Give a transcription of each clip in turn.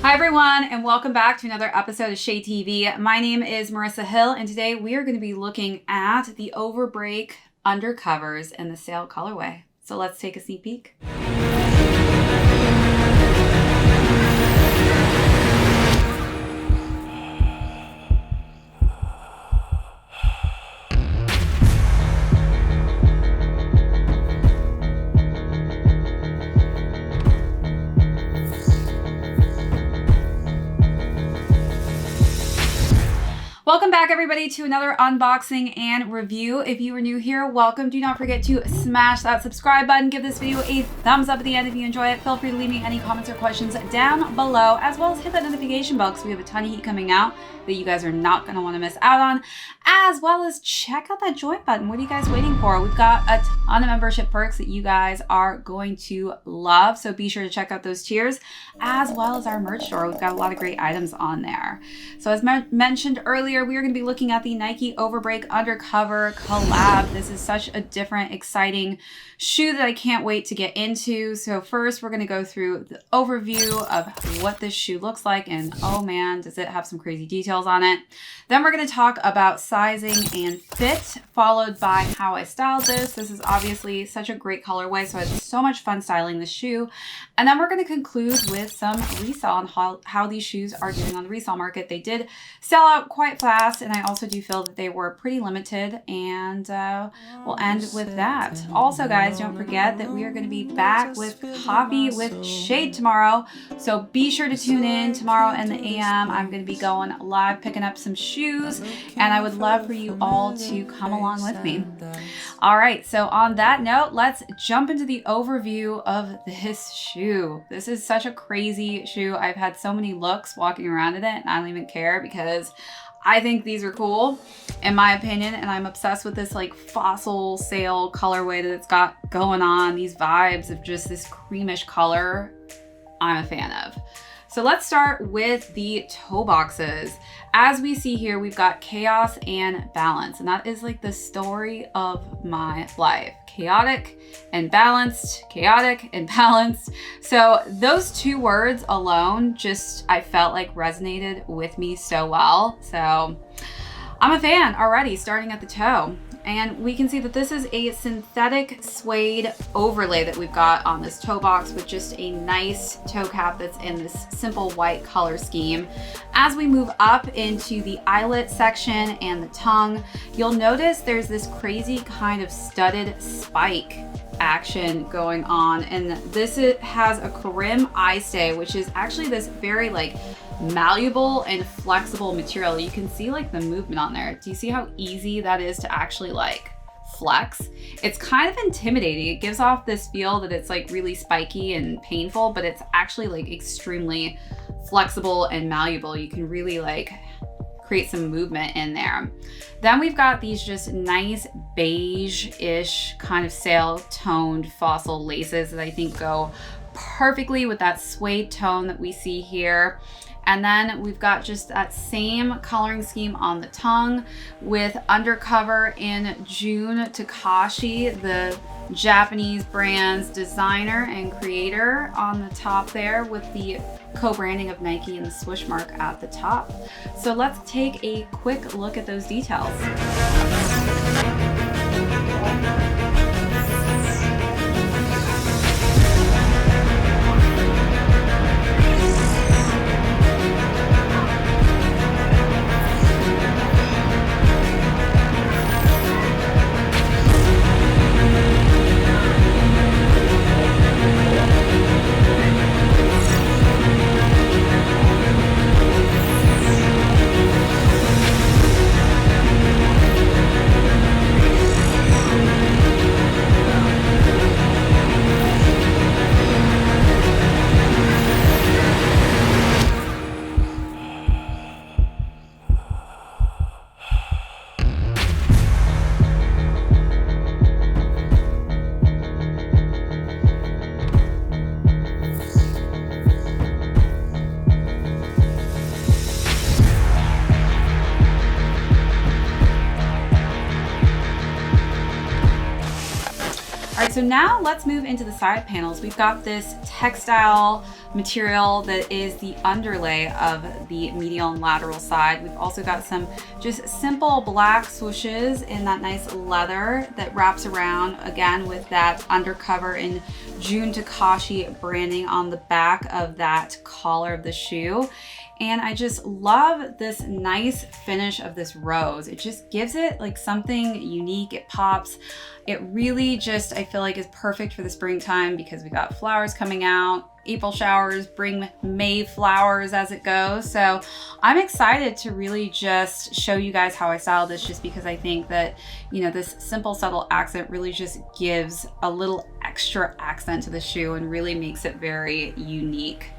Hi everyone, and welcome back to another episode of Shade TV. My name is Marissa Hill, and today we are going to be looking at the Overbreak Undercovers in the Resale colorway. So let's take a sneak peek. Welcome back everybody to another unboxing and review. If you are new here, welcome. Do not forget to smash that subscribe button. Give this video a thumbs up at the end if you enjoy it. Feel free to leave me any comments or questions down below, as well as hit that notification bell because we have a ton of heat coming out that you guys are not going to want to miss out on, as well as check out that join button. What are you guys waiting for? We've got a ton of membership perks that you guys are going to love, so be sure to check out those tiers, as well as our merch store. We've got a lot of great items on there. So as mentioned earlier, we are going to be looking at the Nike Overbreak Undercover collab. This is such a different, exciting shoe that I can't wait to get into. So first, we're going to go through the overview of what this shoe looks like, and oh man, does it have some crazy details on it. Then we're going to talk about sizing and fit, followed by how I styled this. This is obviously such a great colorway, so I had so much fun styling this shoe. And then we're going to conclude with some resale on how these shoes are doing on the resale market. They did sell out quite fast, and I also do feel that they were pretty limited, and we'll end with that. Also, guys, don't forget that we are going to be back with Coffee with Shade tomorrow, so be sure to tune in tomorrow in the AM. I'm going to be going live picking up some shoes, and I would love for you all to come along with me. All right, so on that note, let's jump into the overview of this shoe. This is such a crazy shoe. I've had so many looks walking around in it, and I don't even care because I think these are cool, in my opinion, and I'm obsessed with this like fossil sail colorway that it's got going on. These vibes of just this creamish color, I'm a fan of. So let's start with the toe boxes. As we see here, we've got chaos and balance, and that is like the story of my life. Chaotic and balanced, chaotic and balanced. So those two words alone just, I felt like resonated with me so well. So I'm a fan already, starting at the toe. And we can see that this is a synthetic suede overlay that we've got on this toe box with just a nice toe cap that's in this simple white color scheme. As we move up into the eyelet section and the tongue, you'll notice there's this crazy kind of studded spike action going on. And this has a Karim eye stay, which is actually this very like malleable and flexible material. You can see like the movement on there. Do you see how easy that is to actually like flex? It's kind of intimidating. It gives off this feel that it's like really spiky and painful, but it's actually like extremely flexible and malleable. You can really like create some movement in there. Then we've got these just nice beige-ish kind of sail toned fossil laces that I think go perfectly with that suede tone that we see here. And then we've got just that same coloring scheme on the tongue with Undercover in Jun Takahashi, the Japanese brand's designer and creator, on the top there with the co-branding of Nike and the swoosh mark at the top. So let's take a quick look at those details. so now let's move into the side panels. We've got this textile material that is the underlay of the medial and lateral side. We've also got some just simple black swooshes in that nice leather that wraps around, again with that Undercover and Jun Takahashi branding on the back of that collar of the shoe. And I just love this nice finish of this rose. It just gives it like something unique. It pops. It really just, I feel like, is perfect for the springtime because we got flowers coming out. April showers bring May flowers as it goes. So I'm excited to really just show you guys how I style this, just because I think that, you know, this simple, subtle accent really just gives a little extra accent to the shoe and really makes it very unique.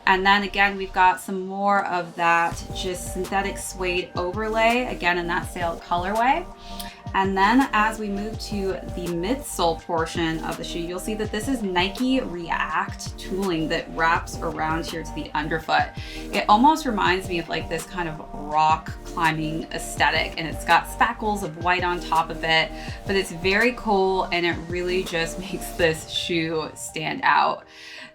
And then again, we've got some more of that just synthetic suede overlay, again in that sail colorway. And then as we move to the midsole portion of the shoe, you'll see that this is Nike React tooling that wraps around here to the underfoot. It almost reminds me of like this kind of rock climbing aesthetic, and it's got spackles of white on top of it, but it's very cool and it really just makes this shoe stand out.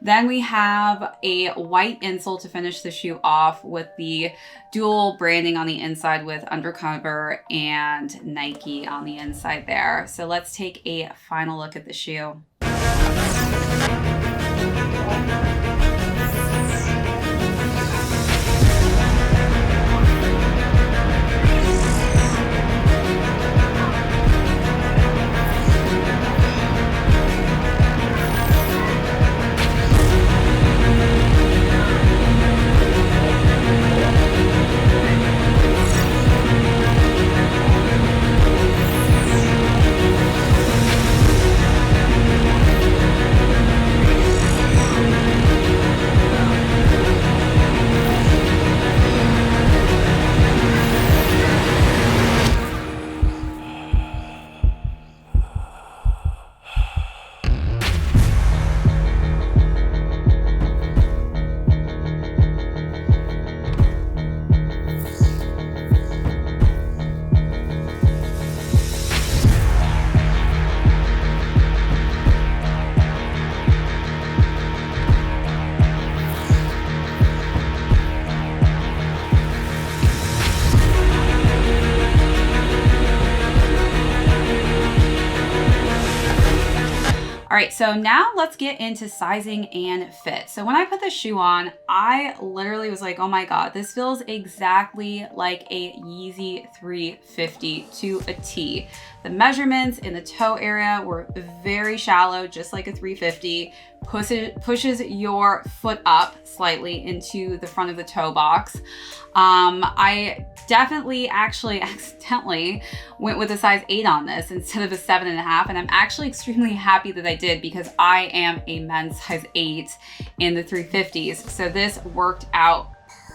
Then we have a white insole to finish the shoe off with the dual branding on the inside with Undercover and Nike on the inside there. So let's take a final look at the shoe. All right, so now let's get into sizing and fit. So when I put this shoe on, I literally was like, oh my God, this feels exactly like a Yeezy 350 to a T. The measurements in the toe area were very shallow, just like a 350. Pushes your foot up slightly into the front of the toe box. I definitely actually accidentally went with a size 8 on this instead of a 7.5, and I'm actually extremely happy that I did because I am a men's size 8 in the 350s. So this worked out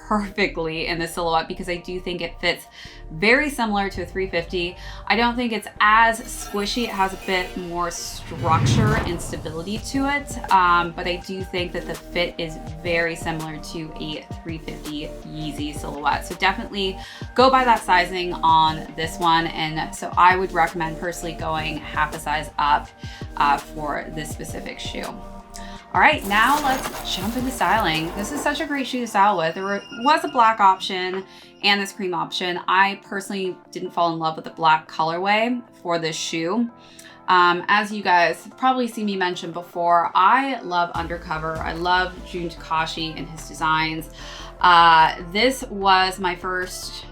perfectly in the silhouette because I do think it fits very similar to a 350. I don't think it's as squishy. It has a bit more structure and stability to it, but I do think that the fit is very similar to a 350 Yeezy silhouette. So definitely go by that sizing on this one. And so I would recommend personally going half a size up for this specific shoe. All right, now let's jump into styling. This is such a great shoe to style with. There was a black option and this cream option. I personally didn't fall in love with the black colorway for this shoe. As you guys probably see me mention before, I love Undercover. I love Jun Takahashi and his designs. This was my first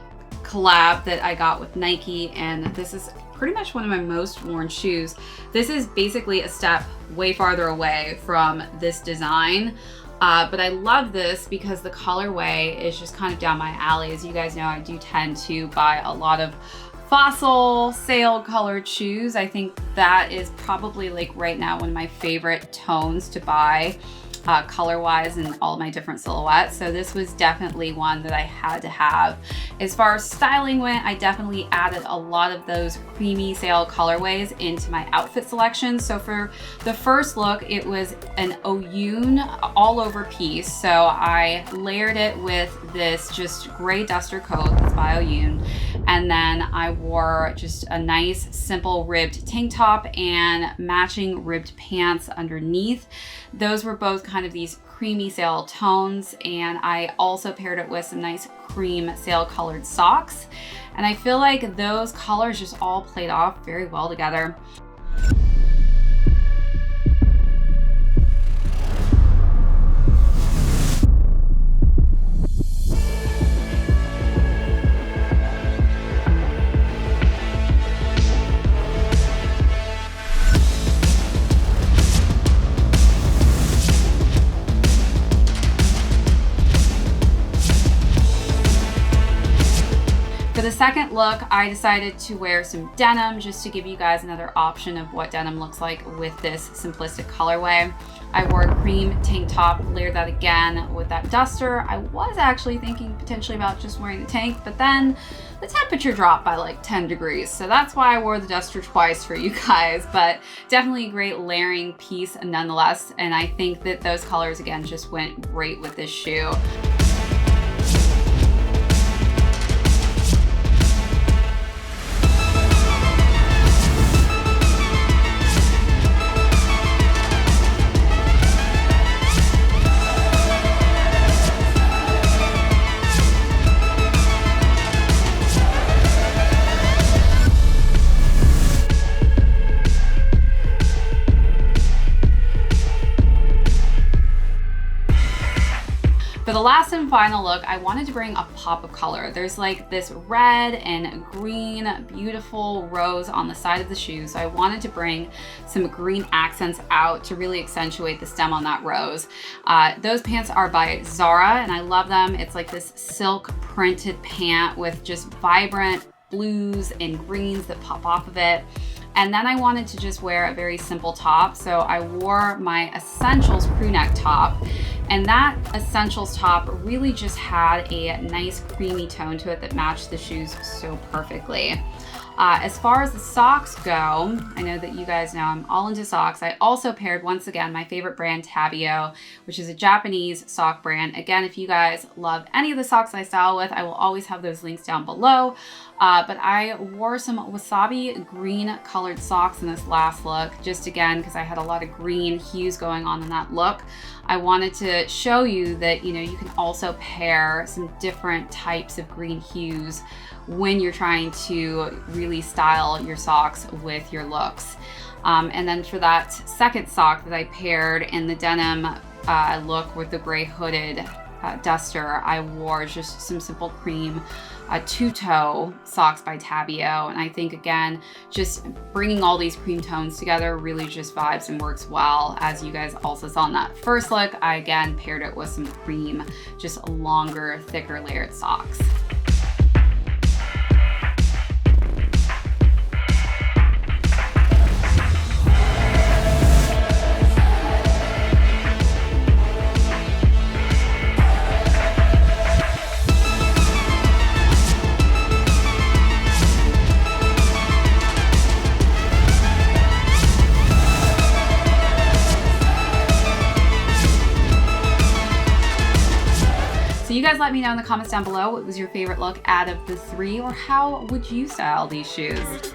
collab that I got with Nike, and this is pretty much one of my most worn shoes. This is basically a step way farther away from this design, but I love this because the colorway is just kind of down my alley. As you guys know, I do tend to buy a lot of fossil sail colored shoes. I think that is probably like right now one of my favorite tones to buy color-wise in all my different silhouettes. So this was definitely one that I had to have. As far as styling went, I definitely added a lot of those creamy sail colorways into my outfit selection. So for the first look, it was an Oyun all over piece. So I layered it with this just gray duster coat that's by Oyun. And then I wore just a nice simple ribbed tank top and matching ribbed pants underneath. Those were both kind of these creamy sail tones, and I also paired it with some nice cream sail colored socks. And I feel like those colors just all played off very well together. For the second look, I decided to wear some denim just to give you guys another option of what denim looks like with this simplistic colorway. I wore a cream tank top, layered that again with that duster. I was actually thinking potentially about just wearing the tank, but then the temperature dropped by like 10 degrees. So that's why I wore the duster twice for you guys, but definitely a great layering piece nonetheless. And I think that those colors again just went great with this shoe. For the last and final look, I wanted to bring a pop of color. There's like this red and green, beautiful rose on the side of the shoe. So I wanted to bring some green accents out to really accentuate the stem on that rose. Those pants are by Zara and I love them. It's like this silk printed pant with just vibrant blues and greens that pop off of it. And then I wanted to just wear a very simple top. So I wore my Essentials crew neck top. And that Essentials top really just had a nice creamy tone to it that matched the shoes so perfectly. As far as the socks go, I know that you guys know I'm all into socks. I also paired, once again, my favorite brand, Tabio, which is a Japanese sock brand. Again, if you guys love any of the socks I style with, I will always have those links down below. But I wore some wasabi green colored socks in this last look, just again, because I had a lot of green hues going on in that look. I wanted to show you that, you know, you can also pair some different types of green hues when you're trying to really style your socks with your looks. And then for that second sock that I paired in the denim look with the gray hooded duster, I wore just some simple cream two-toe socks by Tabio. And I think, again, just bringing all these cream tones together really just vibes and works well. As you guys also saw in that first look, I again paired it with some cream, just longer, thicker layered socks. So you guys let me know in the comments down below what was your favorite look out of the three, or how would you style these shoes?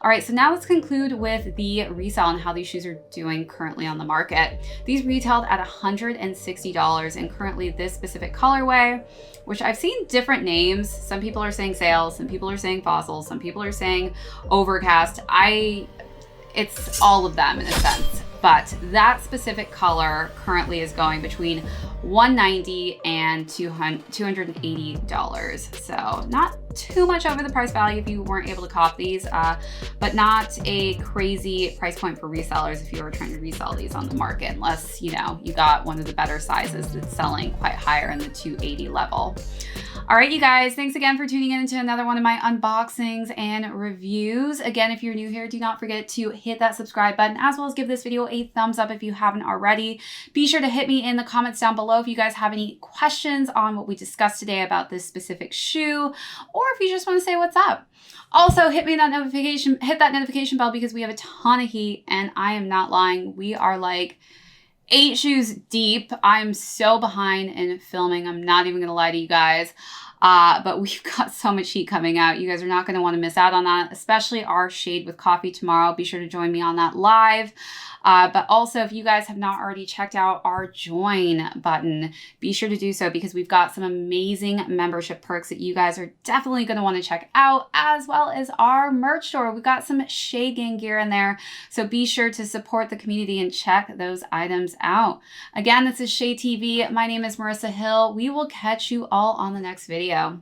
All right, so now let's conclude with the resale and how these shoes are doing currently on the market. These retailed at $160, and currently this specific colorway, which I've seen different names. Some people are saying Sail, some people are saying Fossil, some people are saying Overcast. It's all of them in a sense. But that specific color currently is going between $190 and $280. So not too much over the price value if you weren't able to cop these, but not a crazy price point for resellers if you were trying to resell these on the market, unless, you know, you got one of the better sizes that's selling quite higher in the 280 level. All right, you guys, thanks again for tuning in to another one of my unboxings and reviews. Again, if you're new here, do not forget to hit that subscribe button, as well as give this video a thumbs up if you haven't already. Be sure to hit me in the comments down below if you guys have any questions on what we discussed today about this specific shoe, or if you just want to say what's up. Also, hit that notification bell, because we have a ton of heat, and I am not lying. We are like 8 shoes deep. I'm so behind in filming. I'm not even gonna lie to you guys. But we've got so much heat coming out. You guys are not gonna wanna miss out on that, especially our Shade with Coffee tomorrow. Be sure to join me on that live. But also, if you guys have not already checked out our join button, be sure to do so, because we've got some amazing membership perks that you guys are definitely going to want to check out, as well as our merch store. We've got some Shade Gang gear in there, so be sure to support the community and check those items out. Again, this is Shade TV. My name is Marissa Hill. We will catch you all on the next video.